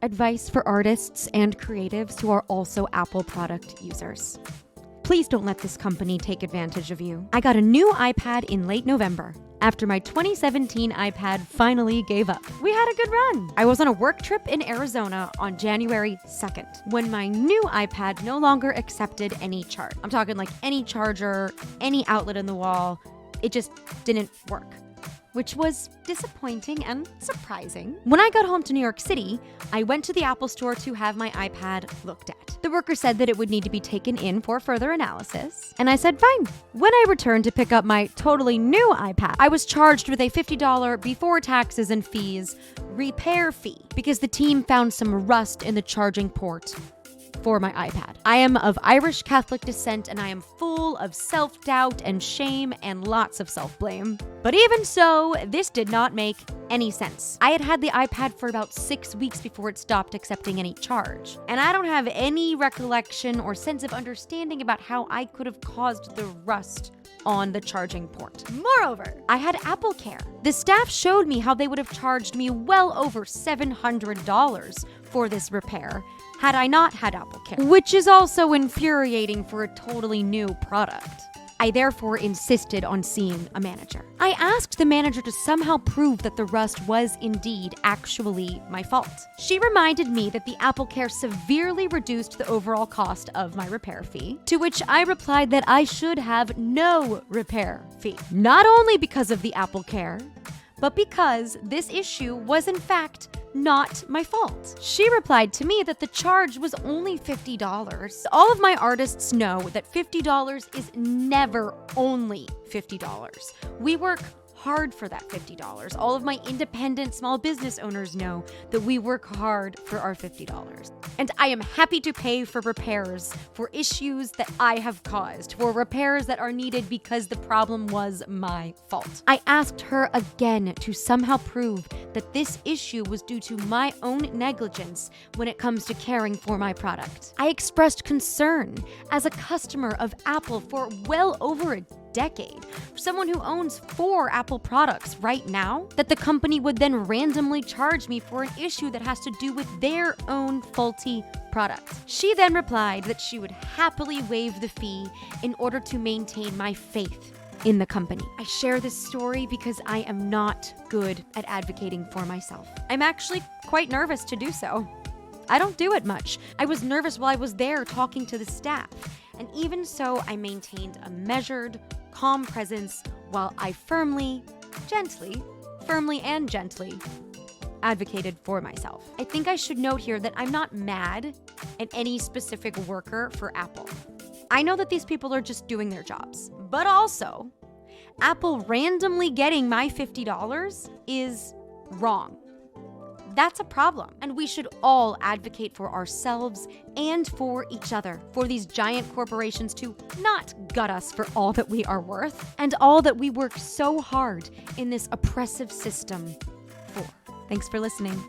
advice for artists and creatives who are also Apple product users. Please don't let this company take advantage of you. I got a new iPad in late November, after my 2017 iPad finally gave up. We had a good run. I was on a work trip in Arizona on January 2nd, when my new iPad no longer accepted any charge. I'm talking like any charger, any outlet in the wall. It just didn't work, which was disappointing and surprising. When I got home to New York City, I went to the Apple store to have my iPad looked at. The worker said that it would need to be taken in for further analysis, and I said fine. When I returned to pick up my totally new iPad, I was charged with a $50 before taxes and fees repair fee because the team found some rust in the charging port for my iPad. I am of Irish Catholic descent and I am full of self-doubt and shame and lots of self-blame. But even so, this did not make any sense. I had had the iPad for about 6 weeks before it stopped accepting any charge. And I don't have any recollection or sense of understanding about how I could have caused the rust on the charging port. Moreover, I had Apple Care. The staff showed me how they would have charged me well over $700 for this repair had I not had Apple Care, which is also infuriating for a totally new product. I therefore insisted on seeing a manager. I asked the manager to somehow prove that the rust was indeed actually my fault. She reminded me that the Apple Care severely reduced the overall cost of my repair fee, to which I replied that I should have no repair fee. Not only because of the Apple Care, but because this issue was in fact not my fault. She replied to me that the charge was only $50. All of my artists know that $50 is never only $50. We work hard for that $50. All of my independent small business owners know that we work hard for our $50. And I am happy to pay for repairs for issues that I have caused, for repairs that are needed because the problem was my fault. I asked her again to somehow prove that this issue was due to my own negligence when it comes to caring for my product. I expressed concern as a customer of Apple for well over a decade, for someone who owns 4 Apple products right now, that the company would then randomly charge me for an issue that has to do with their own faulty product. She then replied that she would happily waive the fee in order to maintain my faith in the company. I share this story because I am not good at advocating for myself. I'm actually quite nervous to do so. I don't do it much. I was nervous while I was there talking to the staff. And even so, I maintained a measured, calm presence while I firmly and gently advocated for myself. I think I should note here that I'm not mad at any specific worker for Apple. I know that these people are just doing their jobs, but also, Apple randomly getting my $50 is wrong. That's a problem, and we should all advocate for ourselves and for each other, for these giant corporations to not gut us for all that we are worth and all that we work so hard in this oppressive system for. Thanks for listening.